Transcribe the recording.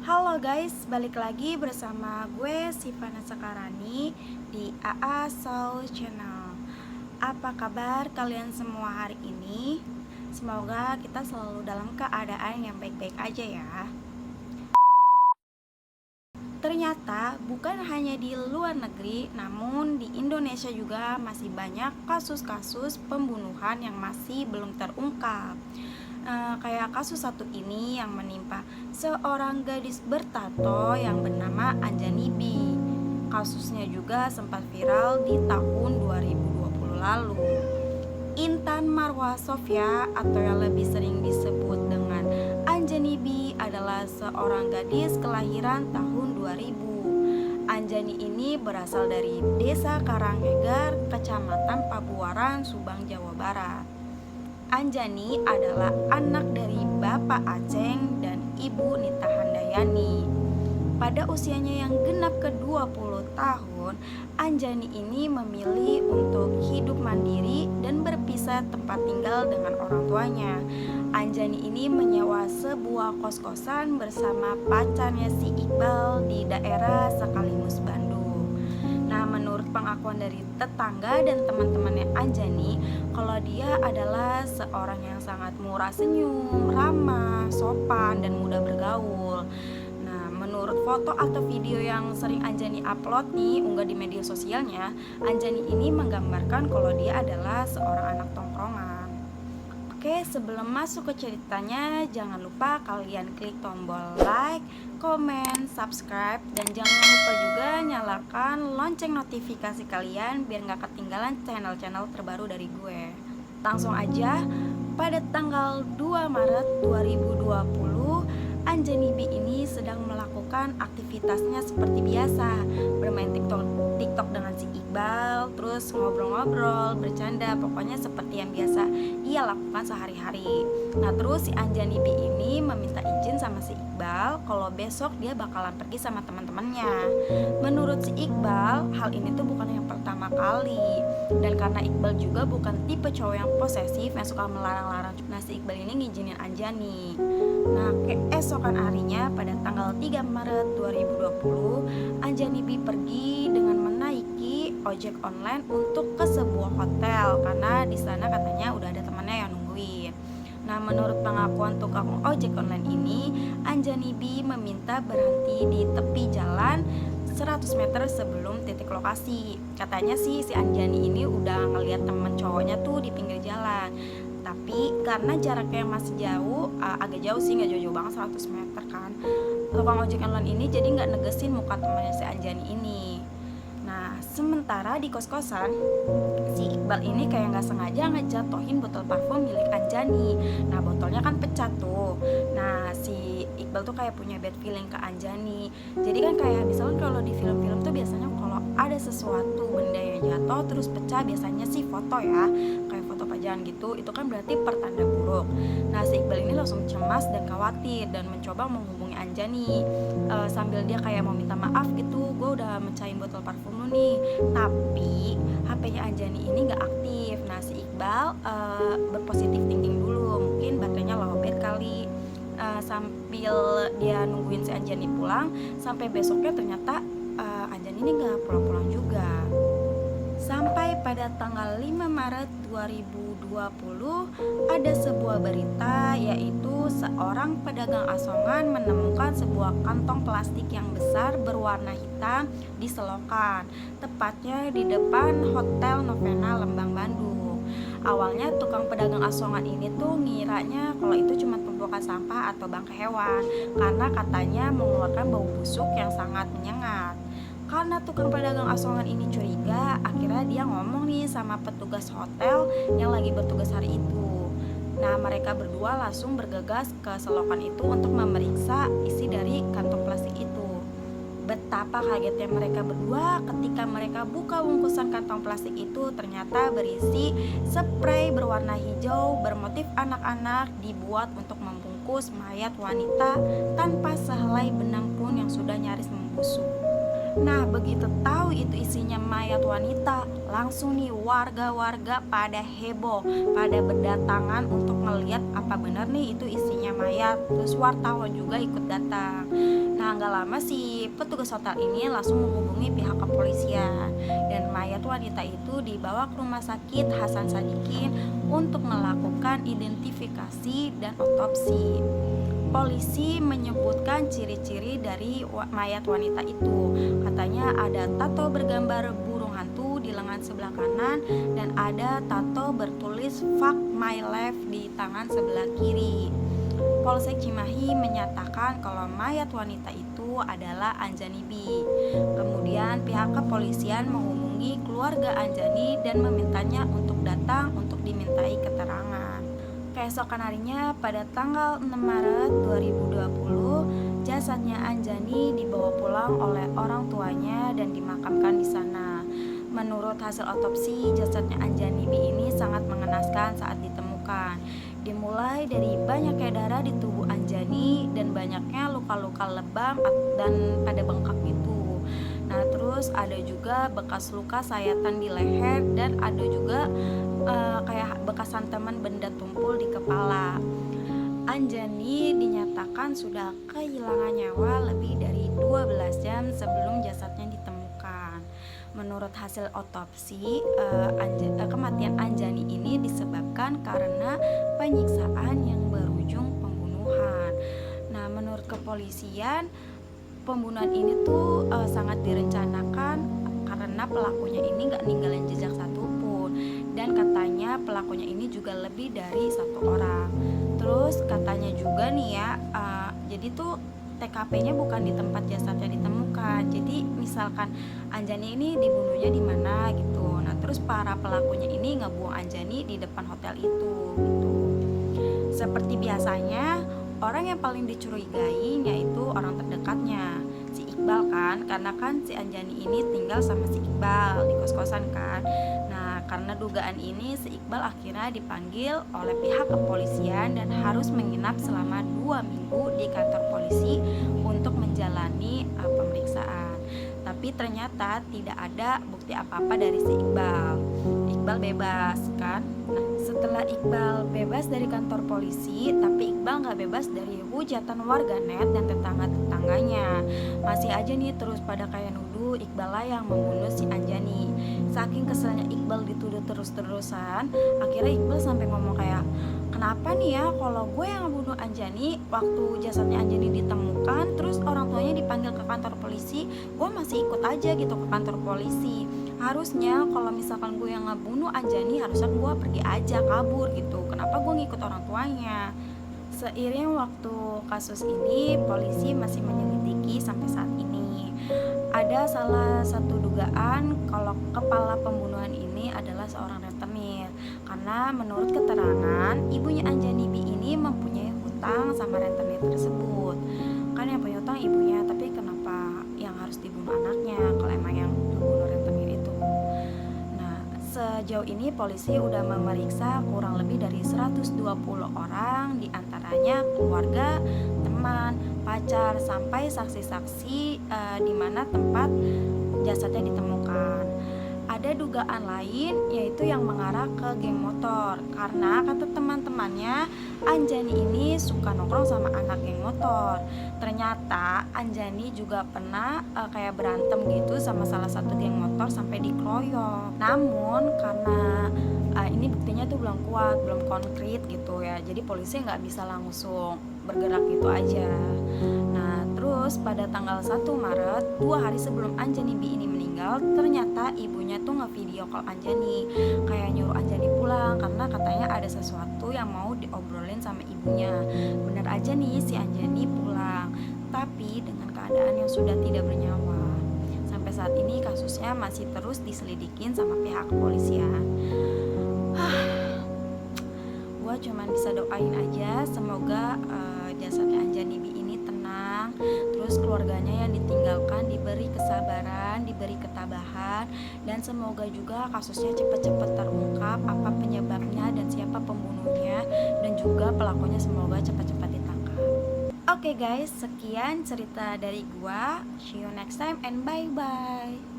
Halo guys, balik lagi bersama gue Sivana Sakarani di AA Soul Channel. Apa kabar kalian semua hari ini? Semoga kita selalu dalam keadaan yang baik-baik aja ya. Ternyata bukan hanya di luar negeri, namun di Indonesia juga masih banyak kasus-kasus pembunuhan yang masih belum terungkap. Kayak kasus satu ini yang menimpa seorang gadis bertato yang bernama Anjani B. Kasusnya juga sempat viral di tahun 2020 lalu. Intan Marwah Sofia atau yang lebih sering disebut dengan Anjani B adalah seorang gadis kelahiran tahun 2000. Anjani ini berasal dari Desa Karanghegar, Kecamatan Pabuaran, Subang, Jawa Barat. Anjani adalah anak dari Bapak Aceng dan Ibu Nita Handayani. Pada usianya yang genap ke-20 tahun, Anjani ini memilih untuk hidup mandiri dan berpisah tempat tinggal dengan orang tuanya. Anjani ini menyewa sebuah kos-kosan bersama pacarnya si Iqbal di daerah Sakalimus, Bandung. Nah, menurut pengakuan dari tetangga dan teman-temannya Anjani, kalau dia adalah seorang yang sangat murah senyum, ramah, sopan, dan mudah bergaul. Menurut foto atau video yang sering Anjani upload nih, unggah di media sosialnya, Anjani ini menggambarkan kalau dia adalah seorang anak tongkrongan. Oke, sebelum masuk ke ceritanya, jangan lupa kalian klik tombol like, komen, subscribe, dan jangan lupa juga nyalakan lonceng notifikasi kalian biar gak ketinggalan channel-channel terbaru dari gue. Langsung aja, pada tanggal 2 Maret 2020, Anjani B ini sedang melakukan aktivitasnya seperti biasa, bermain TikTok dengan si Iqbal, terus ngobrol-ngobrol, bercanda, pokoknya seperti yang biasa ia lakukan sehari-hari. Nah, terus si Anjani B ini meminta izin sama si Iqbal kalau besok dia bakalan pergi sama teman-temannya. Menurut si Iqbal, hal ini tuh bukan yang pertama kali, dan karena Iqbal juga bukan tipe cowok yang posesif yang suka melarang-larang. Nah, si Iqbal ini ngizinin Anjani. Nah, keesokan harinya pada tanggal 3 Maret 2020, Anjani B pergi dengan menaiki ojek online untuk ke sebuah hotel karena di sana katanya udah ada temannya yang nungguin. Nah, menurut pengakuan tukang ojek online ini, Anjani B meminta berhenti di tepi jalan 100 meter sebelum titik lokasi. Katanya sih si Anjani ini udah ngeliat temen cowoknya tuh di pinggir jalan. Tapi karena jaraknya masih jauh, agak jauh sih, gak jauh-jauh banget 100 meter kan, tukang ojek online ini jadi gak negesin muka temannya si Anjani ini. Nah, sementara di kos-kosan, si Iqbal ini kayak gak sengaja ngejatohin botol parfum milik Anjani. Nah, botolnya kan pecah tuh. Nah, si Iqbal tuh kayak punya bad feeling ke Anjani. Jadi kan kayak misalnya kalau di film-film tuh biasanya kalau ada sesuatu benda yang jatuh terus pecah, biasanya sih foto ya, kayak foto pajangan gitu, itu kan berarti pertanda buruk. Nah, si Iqbal ini langsung cemas dan khawatir dan mencoba menghubungi Anjani, sambil dia kayak mau minta maaf gitu, gue udah mecahin botol parfum lu nih. Tapi HP-nya Anjani ini gak aktif. Nah, si Iqbal berpositif thinking dulu, mungkin baterainya lowbat kali. Sambil dia nungguin si Anjani pulang, sampai besoknya ternyata Anjani ini gak pulang-pulang juga. Sampai pada tanggal 5 Maret 2020 ada sebuah berita, yaitu seorang pedagang asongan menemukan sebuah kantong plastik yang besar berwarna hitam di selokan, tepatnya di depan Hotel Novena Lembang, Bandung. Awalnya tukang pedagang asongan ini tuh ngiranya kalau itu cuma tumpukan sampah atau bangkai hewan, karena katanya mengeluarkan bau busuk yang sangat menyengat. Karena tukang pedagang asongan ini curiga, akhirnya dia ngomong nih sama petugas hotel yang lagi bertugas hari itu. Nah, mereka berdua langsung bergegas ke selokan itu untuk memeriksa isi dari kantong plastik itu. Betapa kagetnya mereka berdua ketika mereka buka bungkusan kantong plastik itu, ternyata berisi spray berwarna hijau bermotif anak-anak dibuat untuk membungkus mayat wanita tanpa sehelai benang pun yang sudah nyaris membusuk. Nah, begitu tahu itu isinya mayat wanita, langsung nih warga-warga pada heboh, pada berdatangan untuk melihat apa benar nih itu isinya mayat. Terus wartawan juga ikut datang. Nah, gak lama si petugas hotel ini langsung menghubungi pihak kepolisian, dan mayat wanita itu dibawa ke rumah sakit Hasan Sadikin untuk melakukan identifikasi dan otopsi. Polisi menyebutkan ciri-ciri dari mayat wanita itu. Katanya ada tato bergambar burung hantu di lengan sebelah kanan dan ada tato bertulis "Fuck my life" di tangan sebelah kiri. Polsek Cimahi menyatakan kalau mayat wanita itu adalah Anjani B. Kemudian pihak kepolisian menghubungi keluarga Anjani dan memintanya untuk datang untuk dimintai keterangan. Keesokan harinya pada tanggal 6 Maret 2020, jasadnya Anjani dibawa pulang oleh orang tuanya dan dimakamkan di sana. Menurut hasil otopsi, jasadnya Anjani B ini sangat mengenaskan saat ditemukan. Dimulai dari banyaknya darah di tubuh Anjani dan banyaknya luka-luka lebam dan pada bengkak itu. Nah, terus ada juga bekas luka sayatan di leher dan ada juga kayak bekas hantaman benda tumpul di kepala. Anjani dinyatakan sudah kehilangan nyawa lebih dari 12 jam sebelum jasadnya ditemukan. Menurut hasil otopsi, kematian Anjani ini disebabkan karena penyiksaan yang berujung pembunuhan. Nah, menurut kepolisian, pembunuhan ini tuh sangat direncanakan karena pelakunya ini gak ninggalin jejak satupun, dan katanya pelakunya ini juga lebih dari satu orang. Terus katanya juga nih ya, jadi tuh TKP-nya bukan di tempat jasadnya ditemukan. Jadi misalkan Anjani ini dibunuhnya di mana gitu. Nah, terus para pelakunya ini ngebuang Anjani di depan hotel itu gitu. Seperti biasanya, orang yang paling dicurigai yaitu orang terdekatnya, si Iqbal kan, karena kan si Anjani ini tinggal sama si Iqbal di kos-kosan kan. Nah, karena dugaan ini si Iqbal akhirnya dipanggil oleh pihak kepolisian dan harus menginap selama 2 minggu di kantor polisi untuk menjalani pemeriksaan. Tapi ternyata tidak ada bukti apa-apa dari si Iqbal. Iqbal bebas kan. Nah, setelah Iqbal bebas dari kantor polisi, tapi Iqbal gak bebas dari hujatan warganet dan tetangga-tetangganya. Masih aja nih terus pada kayak nuduh Iqbal lah yang membunuh si Anjani. Saking keselnya Iqbal dituduh terus-terusan, akhirnya Iqbal sampai ngomong kayak, kenapa nih ya kalau gue yang ngebunuh Anjani waktu jasadnya Anjani ditemukan, terus orang tuanya dipanggil ke kantor polisi, gue masih ikut aja gitu ke kantor polisi. Harusnya kalau misalkan gue yang ngebunuh Anjani, harusnya gue pergi aja kabur gitu. Kenapa gue ngikut orang tuanya? Seiring waktu kasus ini, polisi masih menyelidiki sampai saat ini. Ada salah satu dugaan kalau kepala pembunuhan ini adalah seorang rentenir, karena menurut keterangan ibunya Anjani B ini mempunyai hutang sama rentenir tersebut. Kan yang punya hutang ibunya, tapi kenapa yang harus dibunuh anaknya kalau emang yang membunuh rentenir itu? Nah, sejauh ini polisi udah memeriksa kurang lebih dari 120 orang, diantaranya keluarga, teman, pacar, sampai saksi-saksi di mana tempat jasadnya ditemukan. Ada dugaan lain yaitu yang mengarah ke geng motor, karena kata teman-temannya Anjani ini suka nongkrong sama anak geng motor. Ternyata Anjani juga pernah kayak berantem gitu sama salah satu geng motor sampai dikeroyok. Namun karena ini buktinya tuh belum kuat, belum konkret gitu ya, jadi polisi nggak bisa langsung bergerak gitu aja. Nah, terus pada tanggal 1 Maret, 2 hari sebelum Anjani B ini meninggal, ternyata ibunya tuh nge-video call Anjani, kayak nyuruh Anjani pulang karena katanya ada sesuatu yang mau diobrolin sama ibunya. Bener aja nih si Anjani pulang, tapi dengan keadaan yang sudah tidak bernyawa. Sampai saat ini kasusnya masih terus diselidikin sama pihak kepolisian. Gue cuman bisa doain aja semoga jasadnya Anjani B ini tenang, terus keluarganya yang ditinggalkan diberi kesabaran, diberi ketabahan, dan semoga juga kasusnya cepat-cepat terungkap apa penyebabnya dan siapa pembunuhnya, dan juga pelakunya semoga cepat-cepat ditangkap. Oke guys, sekian cerita dari gua. See you next time and bye bye.